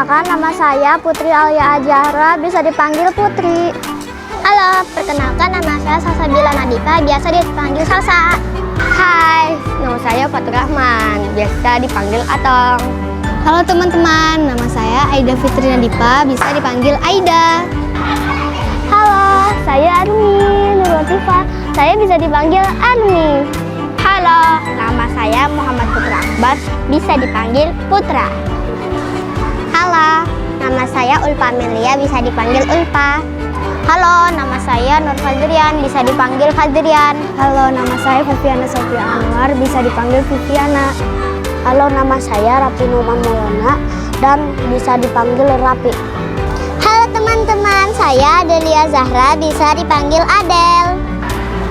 Perkenalkan, nama saya Putri Alia Azahra, bisa dipanggil Putri. Halo, perkenalkan nama saya Salsabila Nadifa, biasa dipanggil Salsa. Hai, nama saya Fatur Rahman, biasa dipanggil Atong. Halo teman-teman, nama saya Aida Fitri Nadifa, bisa dipanggil Aida. Halo, saya Armi Nur Latifah, saya bisa dipanggil Armi. Halo, nama saya Muhammad Putra Akbar, bisa dipanggil Putra. Halo, nama saya Ulfa Amelia, bisa dipanggil Ulfa. Halo, nama saya Nur Fadrian, bisa dipanggil Fadrian. Halo, nama saya Viviana Sofia Anwar, bisa dipanggil Viviana. Halo, nama saya Rapi Numan Maulana dan bisa dipanggil Rapi. Halo teman-teman, saya Adelia Zahra, bisa dipanggil Adel.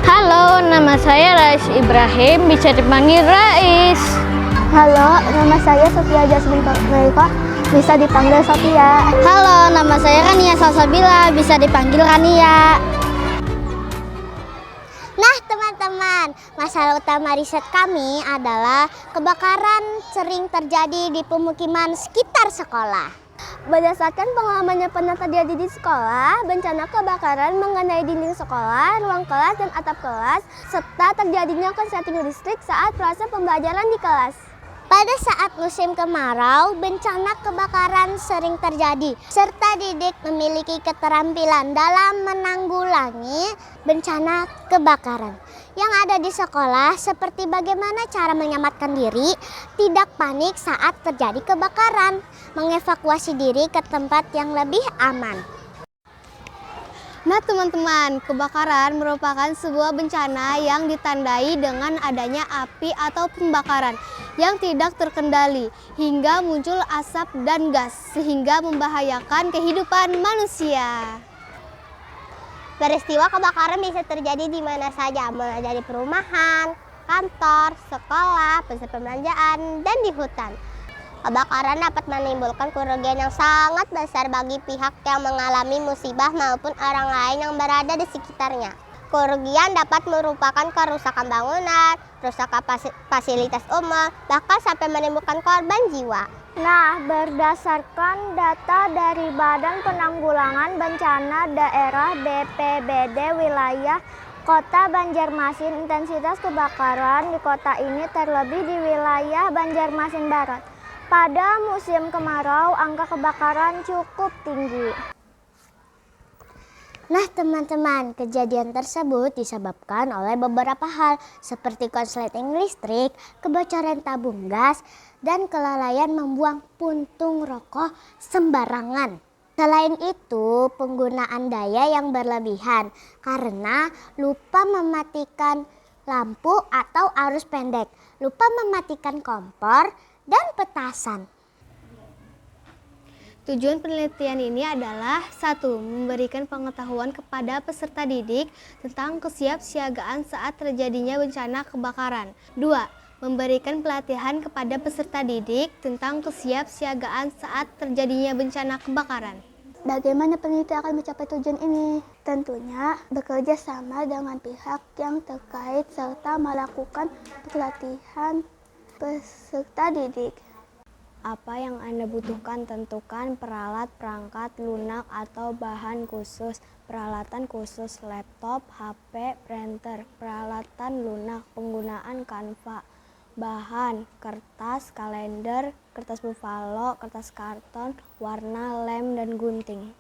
Halo, nama saya Rais Ibrahim, bisa dipanggil Rais. Halo, nama saya Sofia Jasmine Mereka, bisa dipanggil Sofia. Halo, nama saya Rania Salsabila, bisa dipanggil Rania. Nah teman-teman, masalah utama riset kami adalah kebakaran sering terjadi di pemukiman sekitar sekolah. Berdasarkan pengalaman yang pernah terjadi di sekolah, bencana kebakaran mengenai dinding sekolah, ruang kelas, dan atap kelas, serta terjadinya korsleting listrik saat proses pembelajaran di kelas. Pada saat musim kemarau, bencana kebakaran sering terjadi, serta didik memiliki keterampilan dalam menanggulangi bencana kebakaran yang ada di sekolah, seperti bagaimana cara menyelamatkan diri, tidak panik saat terjadi kebakaran, mengevakuasi diri ke tempat yang lebih aman. Nah teman-teman, kebakaran merupakan sebuah bencana yang ditandai dengan adanya api atau pembakaran yang tidak terkendali hingga muncul asap dan gas sehingga membahayakan kehidupan manusia. Peristiwa kebakaran bisa terjadi di mana saja, mulai dari perumahan, kantor, sekolah, pusat perbelanjaan, dan di hutan. Kebakaran dapat menimbulkan kerugian yang sangat besar bagi pihak yang mengalami musibah maupun orang lain yang berada di sekitarnya. Kerugian dapat merupakan kerusakan bangunan, kerusakan fasilitas umum, bahkan sampai menimbulkan korban jiwa. Nah, berdasarkan data dari Badan Penanggulangan Bencana Daerah BPBD wilayah Kota Banjarmasin, intensitas kebakaran di kota ini terlebih di wilayah Banjarmasin Barat. Pada musim kemarau, angka kebakaran cukup tinggi. Nah teman-teman, kejadian tersebut disebabkan oleh beberapa hal seperti korsleting listrik, kebocoran tabung gas, dan kelalaian membuang puntung rokok sembarangan. Selain itu, penggunaan daya yang berlebihan karena lupa mematikan lampu atau arus pendek, lupa mematikan kompor, dan petasan. Tujuan penelitian ini adalah 1. Memberikan pengetahuan kepada peserta didik tentang kesiapsiagaan saat terjadinya bencana kebakaran. 2. Memberikan pelatihan kepada peserta didik tentang kesiapsiagaan saat terjadinya bencana kebakaran. Bagaimana peneliti akan mencapai tujuan ini? Tentunya bekerja sama dengan pihak yang terkait serta melakukan pelatihan peserta didik. Apa yang Anda butuhkan? Tentukan peralat, perangkat, lunak, atau bahan khusus. Peralatan khusus, laptop, HP, printer. Peralatan lunak, penggunaan kanva. Bahan, kertas, kalender, kertas buffalo, kertas karton, warna, lem, dan gunting.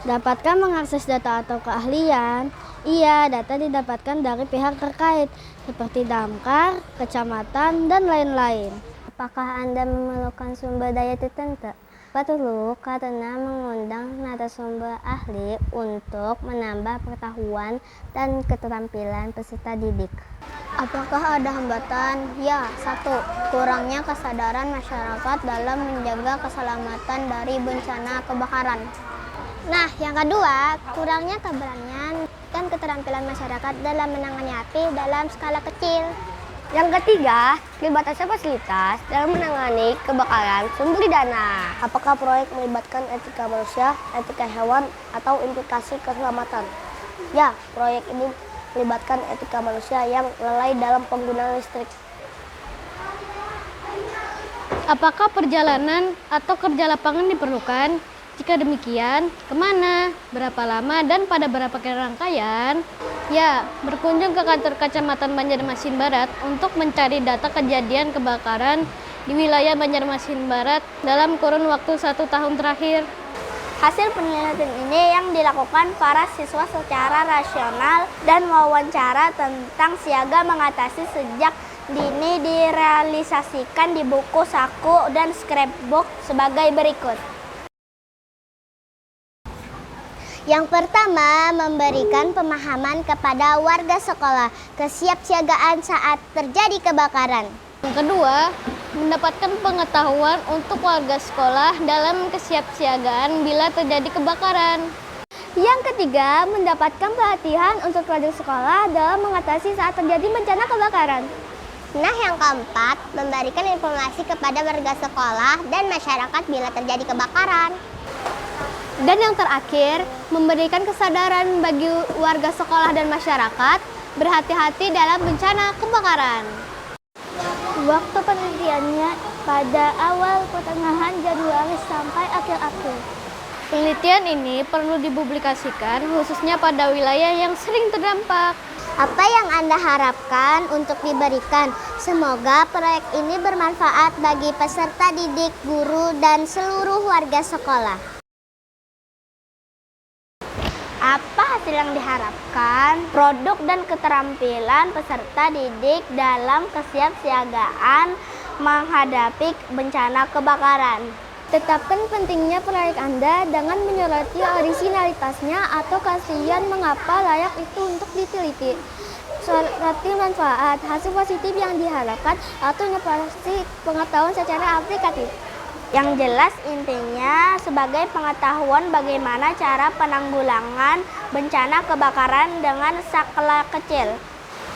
Dapatkah mengakses data atau keahlian? Iya, data didapatkan dari pihak terkait, seperti damkar, kecamatan, dan lain-lain. Apakah Anda memerlukan sumber daya tertentu? Perlu, karena mengundang narasumber ahli untuk menambah pengetahuan dan keterampilan peserta didik. Apakah ada hambatan? Ya, 1. Kurangnya kesadaran masyarakat dalam menjaga keselamatan dari bencana kebakaran. Nah, yang kedua, kurangnya keberanian dan keterampilan masyarakat dalam menangani api dalam skala kecil. Yang ketiga, terbatasnya fasilitas dalam menangani kebakaran sumber dana. Apakah proyek melibatkan etika manusia, etika hewan, atau implikasi keselamatan? Ya, proyek ini melibatkan etika manusia yang lalai dalam penggunaan listrik. Apakah perjalanan atau kerja lapangan diperlukan? Jika demikian, kemana, berapa lama, dan pada berapa rangkaian? Ya, berkunjung ke kantor Kecamatan Banjarmasin Barat untuk mencari data kejadian kebakaran di wilayah Banjarmasin Barat dalam kurun waktu 1 tahun terakhir. Hasil penelitian ini yang dilakukan para siswa secara rasional dan wawancara tentang siaga mengatasi sejak dini direalisasikan di buku saku dan scrapbook sebagai berikut. Yang pertama, memberikan pemahaman kepada warga sekolah kesiapsiagaan saat terjadi kebakaran. Yang kedua, mendapatkan pengetahuan untuk warga sekolah dalam kesiapsiagaan bila terjadi kebakaran. Yang ketiga, mendapatkan pelatihan untuk warga sekolah dalam mengatasi saat terjadi bencana kebakaran. Nah, yang keempat, memberikan informasi kepada warga sekolah dan masyarakat bila terjadi kebakaran. Dan yang terakhir, memberikan kesadaran bagi warga sekolah dan masyarakat berhati-hati dalam bencana kebakaran. Waktu penelitiannya pada awal pertengahan Januari sampai akhir April. Penelitian ini perlu dipublikasikan khususnya pada wilayah yang sering terdampak. Apa yang Anda harapkan untuk diberikan? Semoga proyek ini bermanfaat bagi peserta didik, guru, dan seluruh warga sekolah. Apa hasil yang diharapkan? Produk dan keterampilan peserta didik dalam kesiapsiagaan menghadapi bencana kebakaran. Tetapkan pentingnya proyek Anda dengan menyoroti orisinalitasnya atau kasihan mengapa layak itu untuk diteliti. Soroti manfaat, hasil positif yang diharapkan atau inovasi pengetahuan secara aplikatif. Yang jelas intinya sebagai pengetahuan bagaimana cara penanggulangan bencana kebakaran dengan skala kecil.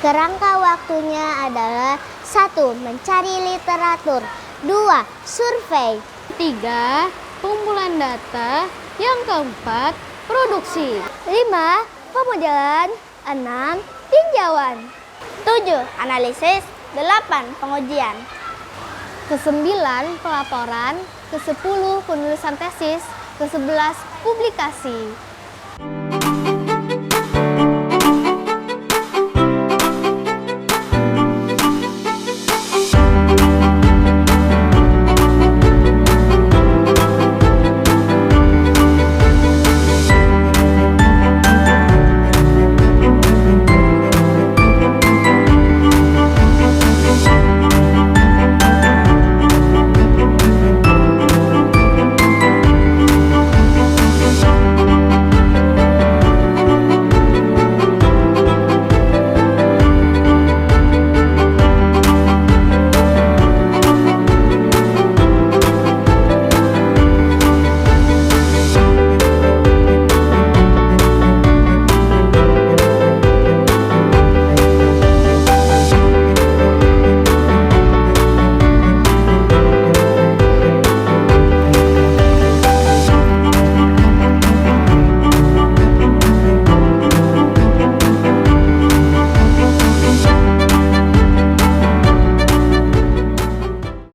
Kerangka waktunya adalah 1. Mencari literatur, 2. Survei, 3. Pengumpulan data. Yang keempat, produksi. 5. Pemodelan. 6. Tinjauan. 7. Analisis. 8. Pengujian. Ke-9, pelaporan. Ke-10, penulisan tesis. Ke-11, publikasi.